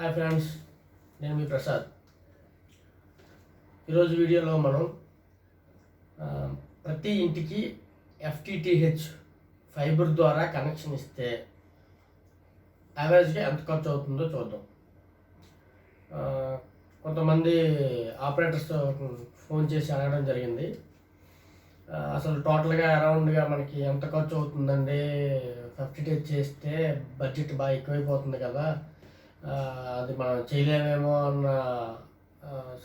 Hi friends, నేను మీ ప్రసాద్. ఈరోజు వీడియోలో మనం ప్రతి ఇంటికి FTTH ఫైబర్ ద్వారా కనెక్షన్ ఇస్తే యావరేజ్గా ఎంత ఖర్చు అవుతుందో చూద్దాం. కొంతమంది ఆపరేటర్స్ ఫోన్ చేసి అడగడం జరిగింది. అసలు టోటల్గా అరౌండ్గా మనకి ఎంత ఖర్చు అవుతుందండి, FTTH చేస్తే బడ్జెట్ బాగా ఎక్కువైపోతుంది కదా, అది మనం చేయలేమేమో అన్న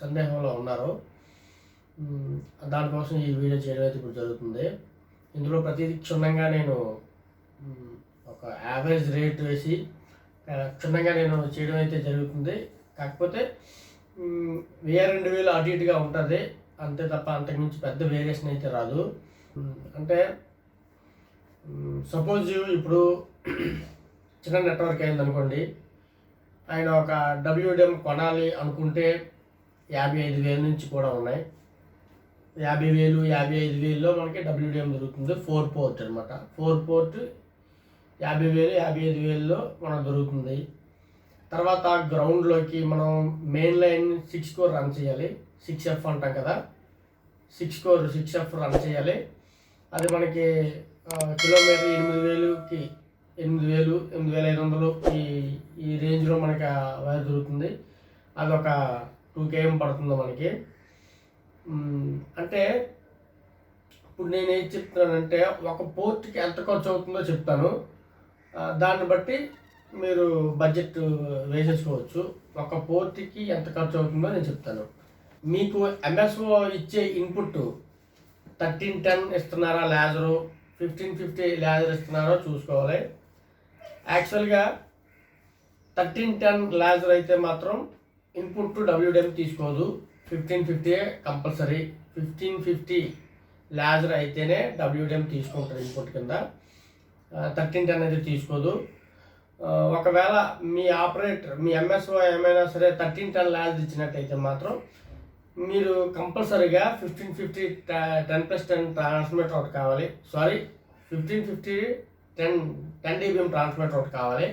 సందేహంలో ఉన్నారు. దానికోసం ఈ వీడియో చేయడం అయితే ఇప్పుడు జరుగుతుంది. ఇందులో ప్రతిదీ క్షుణ్ణంగా నేను ఒక యావరేజ్ రేట్ వేసి క్షుణ్ణంగా నేను చేయడం అయితే జరుగుతుంది. కాకపోతే 1000-2000 అటు ఇటుగా ఉంటుంది అంతే తప్ప అంతకుమించి పెద్ద వేరియేషన్ అయితే రాదు. అంటే సపోజ్ ఇప్పుడు చిన్న నెట్వర్క్ అయిందనుకోండి, ఆయన ఒక WDM కొనాలి అనుకుంటే 55,000 నుంచి కూడా ఉన్నాయి. 50,000-55,000లో మనకి WDM దొరుకుతుంది. 4 పోర్ట్ అనమాట. 4 పోర్ట్ 50,000-55,000లో మనకు దొరుకుతుంది. తర్వాత గ్రౌండ్లోకి మనం మెయిన్ లైన్ 6 కోర్ రన్ చేయాలి. 6F అంటాం కదా, 6 కోర్ 6F రన్ చేయాలి. అది మనకి కిలోమీటర్ 8,000కి 8,000-8,500 ఈ రేంజ్లో మనకి వైర్ దొరుకుతుంది. అది ఒక 2 km పడుతుంది మనకి. అంటే ఇప్పుడు నేను ఏం చెప్తున్నానంటే, ఒక పోర్ట్కి ఎంత ఖర్చు అవుతుందో చెప్తాను. దాన్ని బట్టి మీరు బడ్జెట్ వేసేసుకోవచ్చు. ఒక పోర్ట్కి ఎంత ఖర్చు అవుతుందో నేను చెప్తాను. మీకు MSO ఇచ్చే ఇన్పుట్ 1310 ఇస్తున్నారా లేజరు, 1550 లేజర్ ఇస్తున్నారో చూసుకోవాలి. యాక్చువల్గా 1310 లేజర్ అయితే మాత్రం ఇన్పుట్ WDM తీసుకోదు, 1550 కంపల్సరీ. 1550 లేజర్ అయితేనే WDM తీసుకుంటారు ఇన్పుట్ కింద. 1310 అయితే తీసుకోదు. ఒకవేళ మీ ఆపరేటర్ మీ MSO ఏమైనా సరే 1310 లేజర్ ఇచ్చినట్టయితే మాత్రం మీరు కంపల్సరీగా 1550 10+10 ట్రాన్స్మిటర్ ఒకటి కావాలి. 1550 10 dBm ట్రాన్స్మిటర్ ఒకటి కావాలి.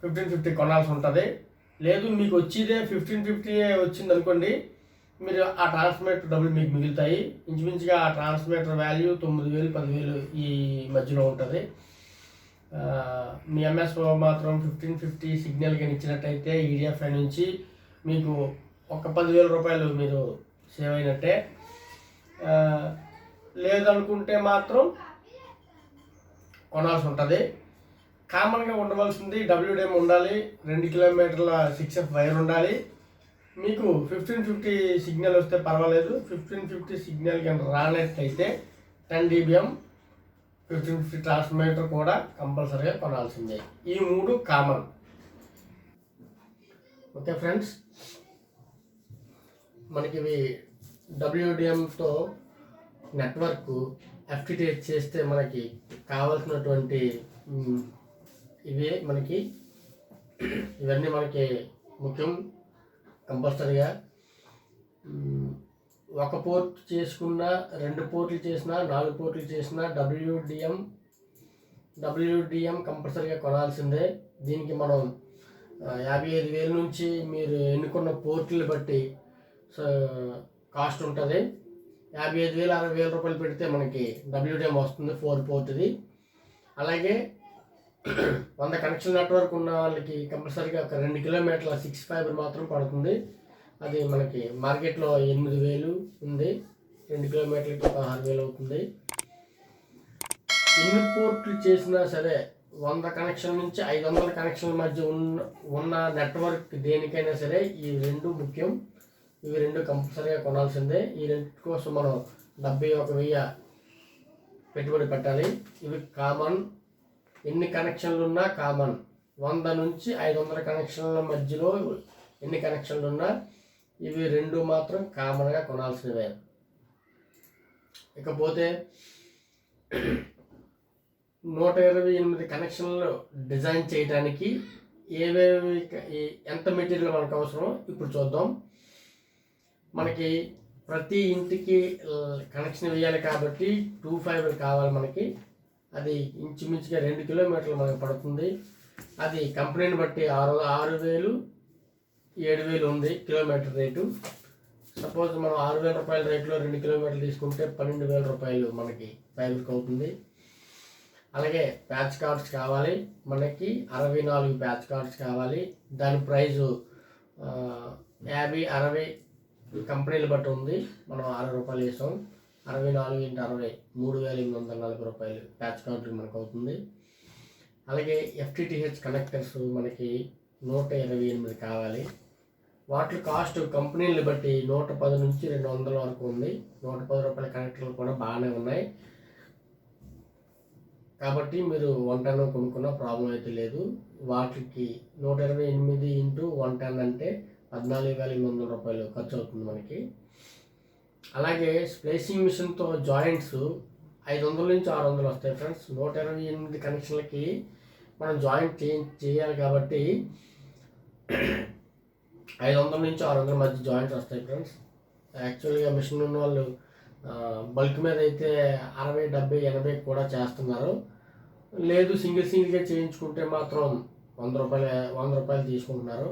1550 కొనాల్సి ఉంటుంది. లేదు మీకు వచ్చేదే 1550 వచ్చింది అనుకోండి, మీరు ఆ ట్రాన్స్మిటర్ డబ్బులు మీకు మిగులుతాయి. ఇంచుమించుగా ఆ ట్రాన్స్మిటర్ వాల్యూ 9,000-10,000 ఈ మధ్యలో ఉంటుంది. మీ MSO మాత్రం 1550 సిగ్నల్ కానీ ఇచ్చినట్టయితే EDFI నుంచి మీకు ఒక 10,000 రూపాయలు మీరు సేవ్ అయినట్టే. లేదనుకుంటే మాత్రం కొనాల్సి ఉంటుంది. కామన్గా ఉండవలసింది WDM ఉండాలి, 2 కిలోమీటర్ల 6F వైర్ ఉండాలి. మీకు 1550 సిగ్నల్ వస్తే పర్వాలేదు. 1550 సిగ్నల్ కానీ రానట్లయితే 10 dBm 1550 ట్రాన్స్మిటర్ కూడా కంపల్సరీగా కొనాల్సిందే. ఈ 3 కామన్. ఓకే ఫ్రెండ్స్, మనకి ఇవి WDMతో నెట్వర్క్ FTTH చేస్తే మనకి కావాల్సినటువంటి ఇవన్నీ మనకి ముఖ్యం. కంపల్సరీగా ఒక పోర్ట్ చేసుకున్నా, 2 పోర్ట్లు చేసినా, 4 పోర్ట్లు చేసినా WDM కంపల్సరీగా కొనాల్సిందే. దీనికి మనం 55,000 నుంచి మీరు ఎన్నుకున్న పోర్ట్లు బట్టి కాస్ట్ ఉంటుంది. 55,000-60,000 రూపాయలు పెడితే మనకి WDM వస్తుంది 4 పోర్ట్ది. అలాగే 100 కనెక్షన్ నెట్వర్క్ ఉన్న వాళ్ళకి కంపల్సరీగా ఒక 2 కిలోమీటర్ల 6 ఫైబర్ మాత్రం పడుతుంది. అది మనకి మార్కెట్లో 8,000 ఉంది. 2 కిలోమీటర్లకి 16,000 అవుతుంది. ఎన్ని పోర్ట్లు చేసినా సరే 100 కనెక్షన్ నుంచి 500 కనెక్షన్ల మధ్య ఉన్న నెట్వర్క్ దేనికైనా సరే ఈ 2 ముఖ్యం. ఇవి 2 కంపల్సరీగా కొనాల్సిందే. ఈ 2 కోసం మనం 71,000 పెట్టుబడి పెట్టాలి. ఇవి కామన్. ఎన్ని కనెక్షన్లు ఉన్నా కామన్. 100 నుంచి 500 కనెక్షన్ల మధ్యలో ఎన్ని కనెక్షన్లు ఉన్నా ఇవి 2 మాత్రం కామన్గా కొనాల్సినవే. ఇకపోతే 128 కనెక్షన్లు డిజైన్ చేయడానికి ఎంత మెటీరియల్ మనకు అవసరం ఇప్పుడు చూద్దాం. మనకి ప్రతి ఇంటికి కనెక్షన్ వేయాలి కాబట్టి 2 ఫైబర్ కావాలి మనకి. అది ఇంచుమించుగా 2 కిలోమీటర్లు మనకు పడుతుంది. అది కంపెనీని బట్టి 6,000 7,000 ఉంది కిలోమీటర్ రేటు. సపోజ్ మనం 6,000 రూపాయల రేట్లో 2 కిలోమీటర్లు తీసుకుంటే 12,000 రూపాయలు మనకి ఫైబర్కి అవుతుంది. అలాగే ప్యాచ్ కార్డ్స్ కావాలి మనకి 64 ప్యాచ్ కార్డ్స్ కావాలి. దాని ప్రైజు 50, 60 కంపెనీలు బట్టి ఉంది. మనం 60 రూపాయలు వేసాం. 64 × 60 3,840 రూపాయలు ప్యాచ్ కార్డుకి మనకు అవుతుంది. అలాగే FTTH కనెక్టర్స్ మనకి 128 కావాలి. వాటి కాస్ట్ కంపెనీలను బట్టి 110 నుంచి 200 వరకు ఉంది. 110 రూపాయల కనెక్టర్లు కూడా బాగానే ఉన్నాయి. కాబట్టి మీరు 110 కొనుక్కున్న ప్రాబ్లం అయితే లేదు. వాటికి 128 × 110 అంటే 14,800 రూపాయలు ఖర్చు అవుతుంది మనకి. అలాగే స్ప్లేసింగ్ మిషన్తో జాయింట్స్ 500 నుంచి 600 వస్తాయి ఫ్రెండ్స్. 128 కనెక్షన్లకి మనం జాయింట్ చేయాలి కాబట్టి 500 నుంచి 600 మధ్య జాయింట్స్ వస్తాయి ఫ్రెండ్స్. యాక్చువల్గా మిషన్ ఉన్న వాళ్ళు బల్క్ మీద అయితే 60, 70, 80 కూడా చేస్తున్నారు. లేదు సింగిల్గా చేయించుకుంటే మాత్రం 100 రూపాయలు తీసుకుంటున్నారు.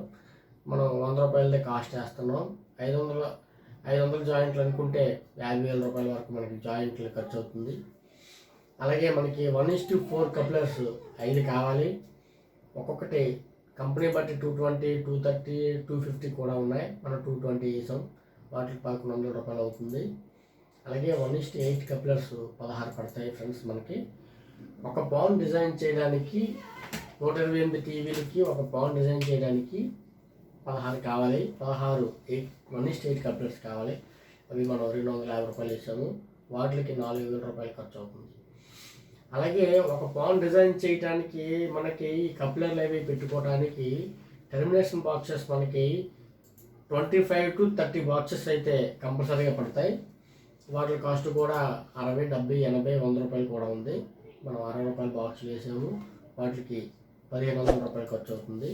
మనం 100 రూపాయలదే కాస్ట్ చేస్తున్నాం. 500 జాయింట్లు అనుకుంటే 50,000 రూపాయల వరకు మనకి జాయింట్లు ఖర్చు అవుతుంది. అలాగే మనకి 1:4 కప్లర్స్ 5 కావాలి. ఒక్కొక్కటి కంపెనీ బట్టి 220, 230, 250 కూడా ఉన్నాయి. మనం 220 వేసాం. వాటికి 1,100 రూపాయలు అవుతుంది. అలాగే 1:8 కప్లర్స్ 16 పడతాయి ఫ్రెండ్స్ మనకి. ఒక పౌండ్ డిజైన్ చేయడానికి 128 టీవీలకి ఒక పౌండ్ డిజైన్ చేయడానికి 16 కావాలి. 1:8 కప్లర్స్ కావాలి. అవి మనం 250 రూపాయలు ఇస్తాము. వాటికి 4,000 రూపాయలు ఖర్చు అవుతుంది. అలాగే ఒక పౌండ్ డిజైన్ చేయడానికి మనకి కప్లర్లు అవి పెట్టుకోవడానికి టెర్మినేషన్ బాక్సెస్ మనకి 25 to 30 బాక్సెస్ అయితే కంపల్సరీగా పడతాయి. వాటి కాస్ట్ కూడా 60, 70, 80, 100 రూపాయలు కూడా ఉంది. మనం 60 రూపాయల బాక్సులు వేసాము. వాటికి 1,500 రూపాయలు ఖర్చు అవుతుంది.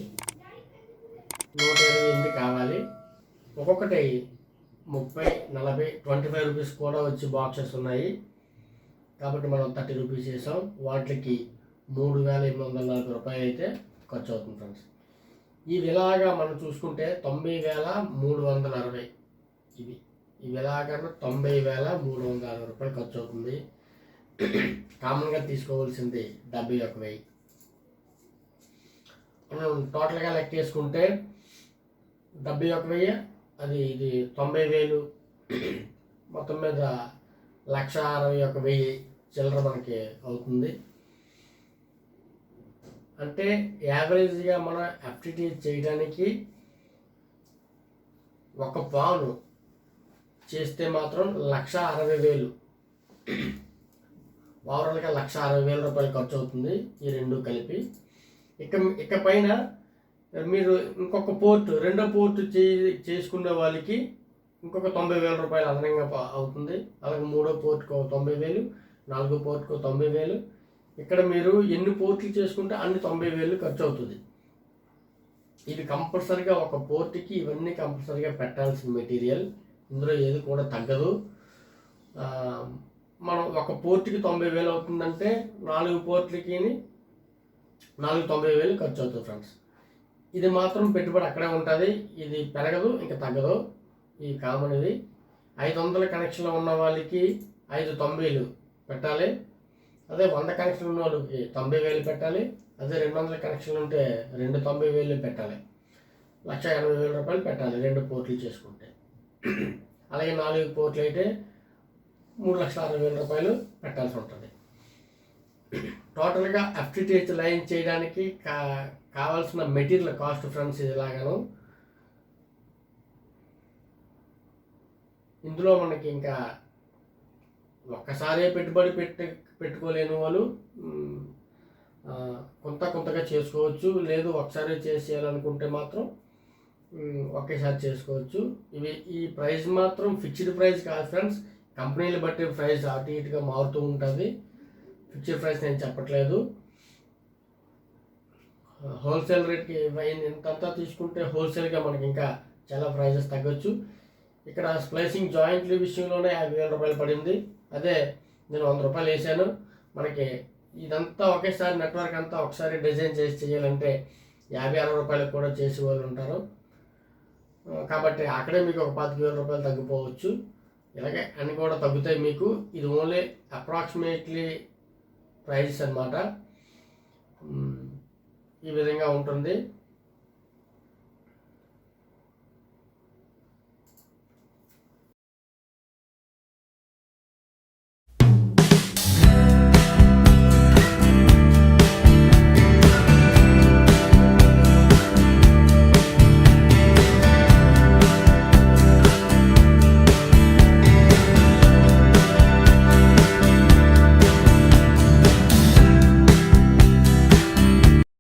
128 కావాలి. ఒక్కొక్కటి 30, 40, 25 రూపీస్ కూడా వచ్చి బాక్సెస్ ఉన్నాయి. కాబట్టి మనం 30 రూపీస్ వేసాం. వాటికి 3,840 రూపాయలు అయితే ఖర్చు అవుతుంది ఫ్రెండ్స్. ఇవి ఇలాగా మనం చూసుకుంటే 90,360 ఇవి ఇలాగా 90,360 రూపాయలు ఖర్చు అవుతుంది. కామన్గా తీసుకోవాల్సింది 71,000. మనం టోటల్గా లెక్క వేసుకుంటే 71,000 అది ఇది 90,000 మొత్తం మీద 1,61,000 చిల్లర మనకి అవుతుంది. అంటే యావరేజ్గా మనం FTTH చేయడానికి ఒక పాను చేస్తే మాత్రం 1,60,000 ఓవరాల్గా 1,60,000 రూపాయలు ఖర్చు అవుతుంది ఈ రెండు కలిపి. ఇక పైన మీరు ఇంకొక రెండో పోర్ట్ చేసుకునే వాళ్ళకి ఇంకొక 90,000 రూపాయలు అదనంగా అవుతుంది. అలాగే మూడో పోర్ట్కు 90,000, నాలుగో పోర్ట్కు 90,000. ఇక్కడ మీరు ఎన్ని పోర్ట్లు చేసుకుంటే అన్ని 90,000 ఖర్చు అవుతుంది. ఇది కంపల్సరీగా ఒక పోర్ట్కి ఇవన్నీ కంపల్సరీగా పెట్టాల్సిన మెటీరియల్. ఇందులో ఏది కూడా తగ్గదు. మనం ఒక పోర్ట్కి 90,000 అవుతుందంటే 4 పోర్ట్లకి 90,000 ఖర్చు అవుతుంది ఫ్రెండ్స్. ఇది మాత్రం పెట్టుబడి అక్కడే ఉంటుంది. ఇది పెరగదు, ఇంకా తగ్గదు. ఈ కామన్ ఇది. 500 కనెక్షన్లో ఉన్న వాళ్ళకి 5 90,000 పెట్టాలి. అదే 100 కనెక్షన్లు ఉన్న వాళ్ళకి 90,000 పెట్టాలి. అదే 200 కనెక్షన్లు ఉంటే 2 90,000 పెట్టాలి. 1,80,000 రూపాయలు పెట్టాలి 2 పోర్ట్లు చేసుకుంటే. అలాగే 4 పోర్ట్లు అయితే 3,60,000 రూపాయలు పెట్టాల్సి ఉంటుంది. టోటల్గా FTTH లైన్ చేయడానికి కావాల్సిన మెటీరియల్ కాస్ట్ ఫ్రెండ్స్ ఇది ఇలాగాను. ఇందులో మనకి ఇంకా ఒక్కసారే పెట్టుబడి పెట్టుకోలేని వాళ్ళు కొంతగా చేసుకోవచ్చు. లేదు ఒకసారి చేసేయాలనుకుంటే మాత్రం ఒకేసారి చేసుకోవచ్చు. ఈ ప్రైస్ మాత్రం ఫిక్స్డ్ ప్రైస్ కాదు ఫ్రెండ్స్. కంపెనీలు బట్టి ప్రైస్ అటు ఇటుగా మారుతూ ఉంటుంది. ఫిక్స్డ్ ప్రైస్ నేను చెప్పట్లేదు. హోల్సేల్ రేట్కి ఇంతంతా తీసుకుంటే హోల్సేల్గా మనకి ఇంకా చాలా ప్రైజెస్ తగ్గొచ్చు. ఇక్కడ స్ప్లైసింగ్ జాయింట్ల విషయంలోనే 50,000 రూపాయలు పడింది. అదే నేను 100 రూపాయలు వేసాను. మనకి ఇదంతా ఒకేసారి నెట్వర్క్ అంతా ఒకసారి డిజైన్ చేసి చేయాలంటే 50-60 రూపాయలకు కూడా చేసే వాళ్ళు ఉంటారు. కాబట్టి అక్కడే మీకు ఒక 25,000 రూపాయలు తగ్గిపోవచ్చు. ఇలాగే అన్నీ కూడా తగ్గుతాయి మీకు. ఇది ఓన్లీ అప్రాక్సిమేట్లీ ప్రైజెస్ అన్నమాట. ఈ విధంగా ఉంటుంది.